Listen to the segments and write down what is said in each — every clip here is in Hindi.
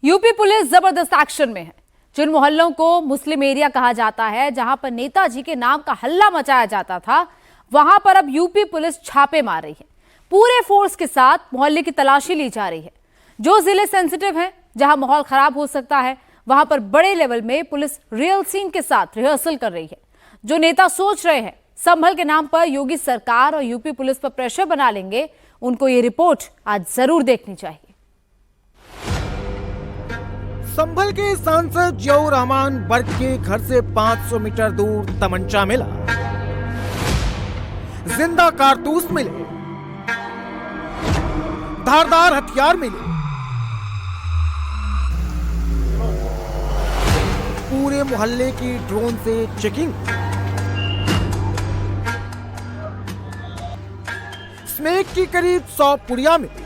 यूपी पुलिस जबरदस्त एक्शन में है। जिन मोहल्लों को मुस्लिम एरिया कहा जाता है, जहां पर नेताजी के नाम का हल्ला मचाया जाता था, वहां पर अब यूपी पुलिस छापे मार रही है। पूरे फोर्स के साथ मोहल्ले की तलाशी ली जा रही है। जो जिले सेंसिटिव हैं, जहां माहौल खराब हो सकता है, वहां पर बड़े लेवल में पुलिस रियल सीन के साथ रिहर्सल कर रही है। जो नेता सोच रहे हैं संभल के नाम पर योगी सरकार और यूपी पुलिस पर प्रेशर बना लेंगे, उनको ये रिपोर्ट आज जरूर देखनी चाहिए। संभल के सांसद जियाउर रहमान बर्क के घर से 500 मीटर दूर तमंचा मिला, जिंदा कारतूस मिले, धारदार हथियार मिले। पूरे मोहल्ले की ड्रोन से चेकिंग। स्नेक की करीब 100 पुड़िया मिली।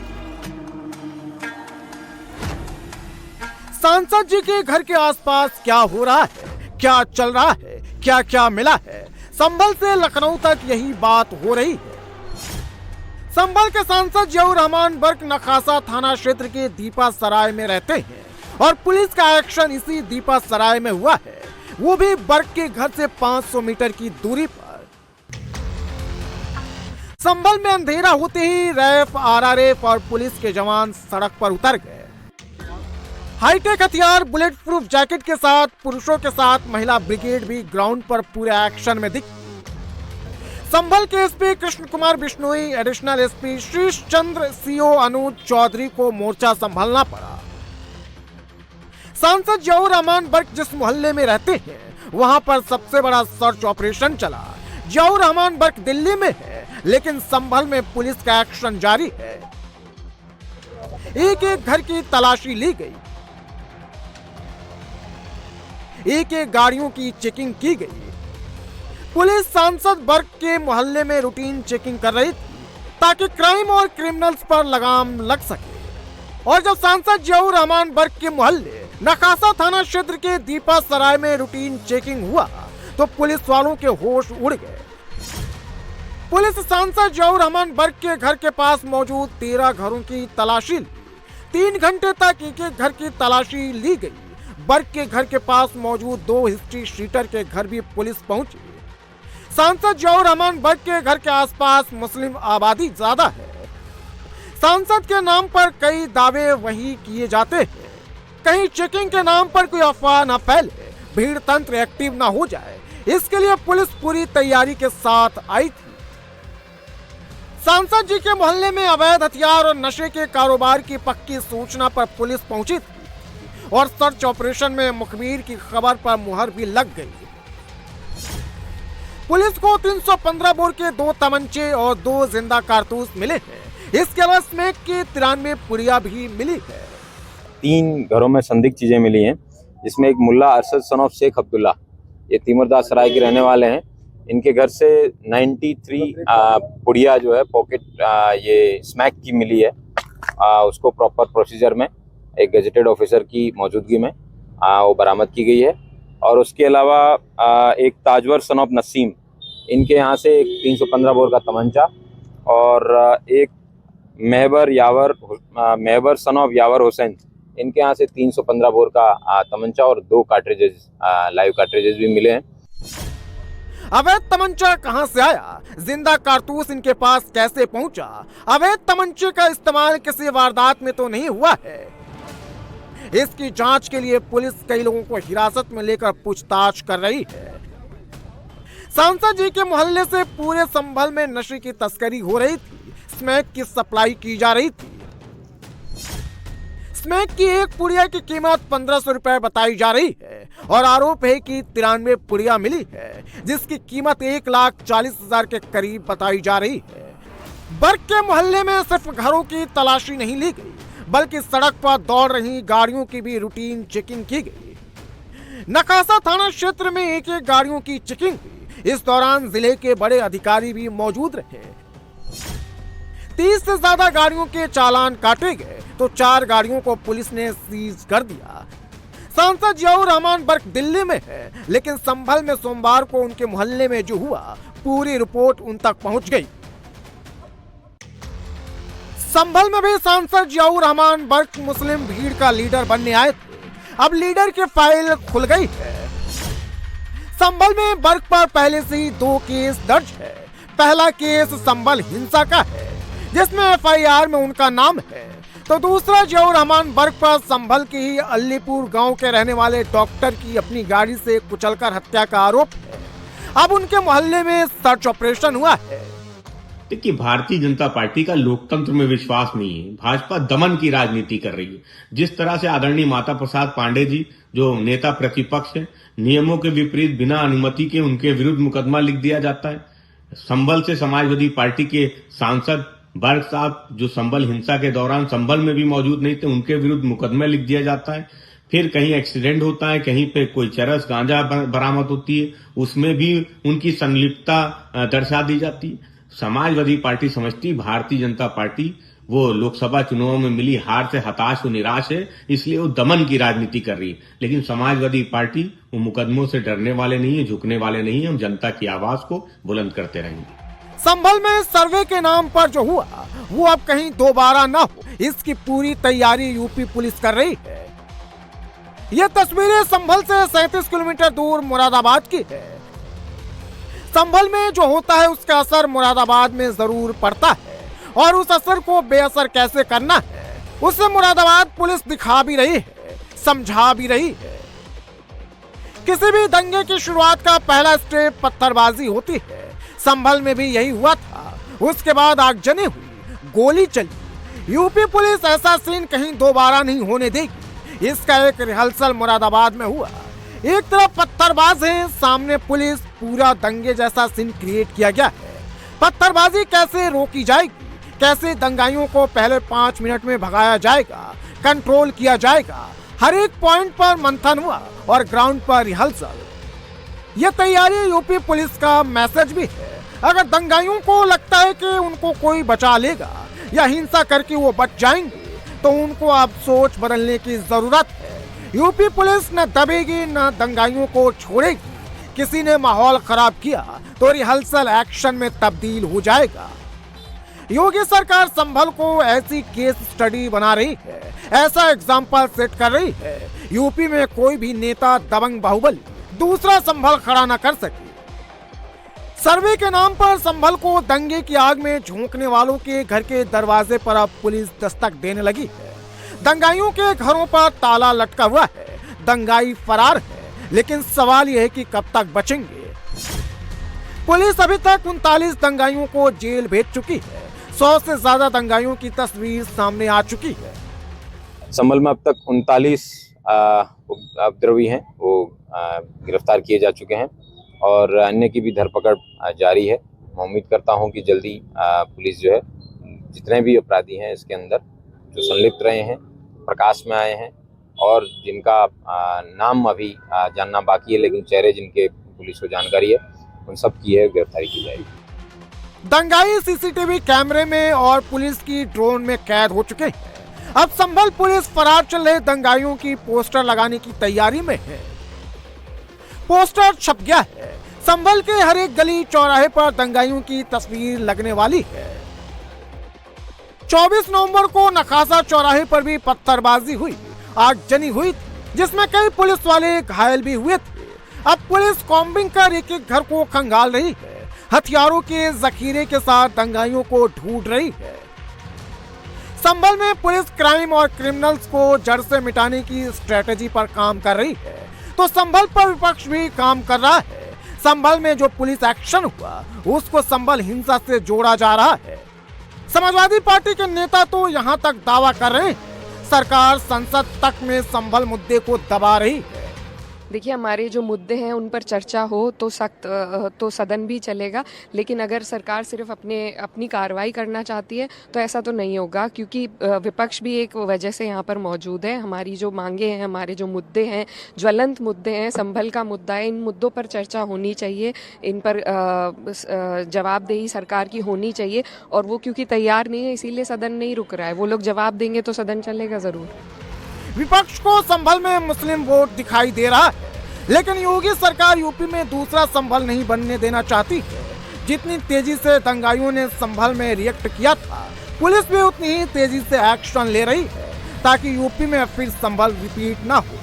सांसद जी के घर के आसपास क्या हो रहा है, क्या चल रहा है, क्या क्या मिला है, संभल से लखनऊ तक यही बात हो रही है। संभल के सांसद जियाउर रहमान बर्क नखासा थाना क्षेत्र के दीपा सराय में रहते हैं और पुलिस का एक्शन इसी दीपा सराय में हुआ है, वो भी बर्क के घर से 500 मीटर की दूरी पर। संभल में अंधेरा होते ही रैफ, आरआरएफ और पुलिस के जवान सड़क पर उतर गए। हाईटेक हथियार, बुलेट प्रूफ जैकेट के साथ पुरुषों के साथ महिला ब्रिगेड भी ग्राउंड पर पूरे एक्शन में दिखी। संभल के SP Krishna Kumar Bishnoi, additional SP शीश चंद्र, सीओ अनुज चौधरी को मोर्चा संभालना पड़ा। सांसद जियाउर रहमान बर्क जिस मोहल्ले में रहते हैं, वहां पर सबसे बड़ा सर्च ऑपरेशन चला। जियाउर रहमान बर्क दिल्ली में है, लेकिन संभल में पुलिस का एक्शन जारी है। एक एक घर की तलाशी ली गई, एक एक गाड़ियों की चेकिंग की गई। पुलिस सांसद बर्क के मोहल्ले में रूटीन चेकिंग कर रही थी ताकि क्राइम और क्रिमिनल्स पर लगाम लग सके। और जब सांसद जियाउर रहमान बर्क के मोहल्ले नखासा थाना क्षेत्र के दीपा सराय में रूटीन चेकिंग हुआ तो पुलिस वालों के होश उड़ गए। पुलिस सांसद जियाउर रहमान बर्क के घर के पास मौजूद 13 घरों की तलाशी ली। 3 घंटे तक एक एक घर की तलाशी ली गई। बर्क के घर के पास मौजूद 2 हिस्ट्री शीटर के घर भी पुलिस पहुंची। सांसद जियाउर रहमान बर्क के घर के आसपास मुस्लिम आबादी ज्यादा है। सांसद के नाम पर कई दावे वही किए जाते हैं। कहीं चेकिंग के नाम पर कोई अफवाह न फैले, भीड़ तंत्र एक्टिव न हो जाए, इसके लिए पुलिस पूरी तैयारी के साथ आई थी। सांसद जी के मोहल्ले में अवैध हथियार और नशे के कारोबार की पक्की सूचना पर पुलिस पहुंची थी और सर्च ऑपरेशन में मुखबिर की खबर पर मुहर भी लग गई। पुलिस को 315 बोर के 2 तमंचे और 2 जिंदा कारतूस मिले हैं। इसके अलावा स्नेक की 93 पुड़िया भी मिली है। 3 घरों में संदिग्ध चीजें मिली हैं, जिसमें एक मुल्ला अरशद सन ऑफ शेख अब्दुल्ला, ये तीमरदास सराय के रहने वाले हैं। इनके घर से 93 पुड़िया जो है पॉकेट ये स्मैक की मिली है। उसको प्रॉपर प्रोसीजर में एक गजेटेड ऑफिसर की मौजूदगी में वो बरामद की गई है। और उसके अलावा एक ताजवर सन ऑफ नसीम, इनके यहाँ से एक 315 बोर का तमंचा और एक मेहबर सन ऑफ यावर हुसैन, इनके यहाँ से 315 बोर का तमंचा और 2 कार्ट्रिजेज, लाइव कार्ट्रिजेज भी मिले हैं। अवैध तमंचा कहां से आया, जिंदा कारतूस इनके पास कैसे पहुंचा, अवैध तमंचे का इस्तेमाल किसी वारदात में तो नहीं हुआ है। इसकी जांच के लिए पुलिस कई लोगों को हिरासत में लेकर पूछताछ कर रही है। सांसद जी के मोहल्ले से पूरे संभल में नशे की तस्करी हो रही थी। स्मैक की सप्लाई की जा रही थी। स्मैक की एक पुड़िया की कीमत 1500 रुपए बताई जा रही है और आरोप है कि 93 पुड़िया मिली है, जिसकी कीमत 1,40,000 के करीब बताई जा रही है। बर्क के मोहल्ले में सिर्फ घरों की तलाशी नहीं ली गई, बल्कि सड़क पर दौड़ रही गाड़ियों की भी रूटीन चेकिंग की गई। नखासा थाना क्षेत्र में एक एक गाड़ियों की चेकिंग हुई। इस दौरान जिले के बड़े अधिकारी भी मौजूद रहे। 30 से ज्यादा गाड़ियों के चालान काटे गए तो 4 गाड़ियों को पुलिस ने सीज कर दिया। सांसद जियाउर रहमान बर्क दिल्ली में है, लेकिन संभल में सोमवार को उनके मोहल्ले में जो हुआ, पूरी रिपोर्ट उन तक पहुंच गई। संभल में भी सांसद जियाउर रहमान बर्क मुस्लिम भीड़ का लीडर बनने आए थे। अब लीडर की फाइल खुल गई है। संभल में बर्क पर पहले से ही 2 केस दर्ज है। पहला केस संभल हिंसा का है जिसमें एफआईआर में उनका नाम है, तो दूसरा जियाउर रहमान बर्क पर संभल के ही अलीपुर गांव के रहने वाले डॉक्टर की अपनी गाड़ी से कुचलकर हत्या का आरोप है। अब उनके मोहल्ले में सर्च ऑपरेशन हुआ है। देखिए, भारतीय जनता पार्टी का लोकतंत्र में विश्वास नहीं है। भाजपा दमन की राजनीति कर रही है। जिस तरह से आदरणीय माता प्रसाद पांडे जी जो नेता प्रतिपक्ष है, नियमों के विपरीत बिना अनुमति के उनके विरुद्ध मुकदमा लिख दिया जाता है। संभल से समाजवादी पार्टी के सांसद बर्क साहब जो संभल हिंसा के दौरान संभल में भी मौजूद नहीं थे, उनके विरुद्ध मुकदमा लिख दिया जाता है। फिर कहीं एक्सीडेंट होता है, कहीं पे कोई चरस गांजा बरामद होती है, उसमें भी उनकी संलिप्तता दर्शा दी जाती है। समाजवादी पार्टी समझती भारतीय जनता पार्टी वो लोकसभा चुनावों में मिली हार से हताश और निराश है, इसलिए वो दमन की राजनीति कर रही है। लेकिन समाजवादी पार्टी वो मुकदमों से डरने वाले नहीं है, झुकने वाले नहीं है। हम जनता की आवाज को बुलंद करते रहेंगे। संभल में सर्वे के नाम पर जो हुआ वो अब कहीं दोबारा ना हो, इसकी पूरी तैयारी यूपी पुलिस कर रही है। ये तस्वीरें संभल से 37 किलोमीटर दूर मुरादाबाद की है। संभल में जो होता है उसका असर मुरादाबाद में जरूर पड़ता है और उस असर को बेअसर कैसे करना है उसे मुरादाबाद पुलिस दिखा भी रही है, समझा भी रही है। किसी भी दंगे की शुरुआत का पहला स्टेप पत्थरबाजी होती है। संभल में भी यही हुआ था। उसके बाद आगजनी हुई, गोली चली। यूपी पुलिस ऐसा सीन कहीं दोबारा नहीं होने देगी। इसका एक रिहर्सल मुरादाबाद में हुआ। एक तरफ पत्थरबाज है, सामने पुलिस, पूरा दंगे जैसा सीन क्रिएट किया गया है। पत्थरबाजी कैसे रोकी जाएगी, कैसे दंगाइयों को पहले 5 मिनट में भगाया जाएगा, कंट्रोल किया जाएगा, हर एक पॉइंट पर मंथन हुआ और ग्राउंड पर रिहर्सल। यह तैयारी यूपी पुलिस का मैसेज भी है। अगर दंगाइयों को लगता है कि उनको कोई बचा लेगा या हिंसा करके वो बच जाएंगे, तो उनको अब सोच बदलने की जरूरत है। यूपी पुलिस न दबेगी न दंगाइयों को छोड़ेगी। किसी ने माहौल खराब किया तो रिहर्सल एक्शन में तब्दील हो जाएगा। योगी सरकार संभल को ऐसी केस स्टडी बना रही है, ऐसा एग्जाम्पल सेट कर रही है। यूपी में कोई भी नेता दबंग बाहुबली दूसरा संभल खड़ा न कर सके। सर्वे के नाम पर संभल को दंगे की आग में झोंकने वालों के घर के दरवाजे पर अब पुलिस दस्तक देने लगी है। दंगाइयों के घरों पर ताला लटका हुआ है, दंगाई फरार है, लेकिन सवाल यह है कि कब तक बचेंगे। पुलिस अभी तक 39 दंगाइयों को जेल भेज चुकी है। 100 से ज्यादा दंगाइयों की तस्वीर सामने आ चुकी है। संभल में अब तक 39 उपद्रवी हैं, वो गिरफ्तार किए जा चुके हैं और अन्य की भी धरपकड़ जारी है। मैं उम्मीद करता हूं कि जल्दी पुलिस जो है जितने भी अपराधी हैं इसके अंदर जो संलिप्त रहे हैं, प्रकाश में आए हैं और जिनका नाम अभी जानना बाकी है, लेकिन चेहरे जिनके पुलिस को जानकारी है, उन सब की है गिरफ्तारी की जाएगी। दंगाई सीसीटीवी कैमरे में और पुलिस की ड्रोन में कैद हो चुके हैं। अब संभल पुलिस फरार चल रहे दंगाइयों की पोस्टर लगाने की तैयारी में है। पोस्टर छप गया है। संभल के हर एक गली चौराहे पर दंगाइयों की तस्वीर लगने वाली है। 24 नवंबर को नखासा चौराहे पर भी पत्थरबाजी हुई, आगजनी हुई जिसमें कई पुलिस वाले घायल भी हुए थे। अब पुलिस कॉम्बिंग कर एक एक घर को खंगाल रही है, हथियारों के जखीरे के साथ दंगाइयों को ढूंढ रही है। संभल में पुलिस क्राइम और क्रिमिनल्स को जड़ से मिटाने की स्ट्रेटेजी पर काम कर रही है, तो संभल पर विपक्ष भी काम कर रहा है। संभल में जो पुलिस एक्शन हुआ उसको संभल हिंसा से जोड़ा जा रहा है। समाजवादी पार्टी के नेता तो यहां तक दावा कर रहे हैं सरकार संसद तक में संभल मुद्दे को दबा रही है। देखिए, हमारे जो मुद्दे हैं उन पर चर्चा हो तो सख्त तो सदन भी चलेगा, लेकिन अगर सरकार सिर्फ अपनी कार्रवाई करना चाहती है तो ऐसा तो नहीं होगा, क्योंकि विपक्ष भी एक वजह से यहाँ पर मौजूद है। हमारी जो मांगे हैं, हमारे जो मुद्दे हैं, ज्वलंत मुद्दे हैं, संभल का मुद्दा है, इन मुद्दों पर चर्चा होनी चाहिए, इन पर जवाबदेही सरकार की होनी चाहिए। और वो क्योंकि तैयार नहीं है इसीलिए सदन नहीं रुक रहा है। वो लोग जवाब देंगे तो सदन चलेगा जरूर। विपक्ष को संभल में मुस्लिम वोट दिखाई दे रहा है, लेकिन योगी सरकार यूपी में दूसरा संभल नहीं बनने देना चाहती है। जितनी तेजी से दंगाइयों ने संभल में रिएक्ट किया था, पुलिस भी उतनी ही तेजी से एक्शन ले रही है ताकि यूपी में फिर संभल रिपीट ना हो।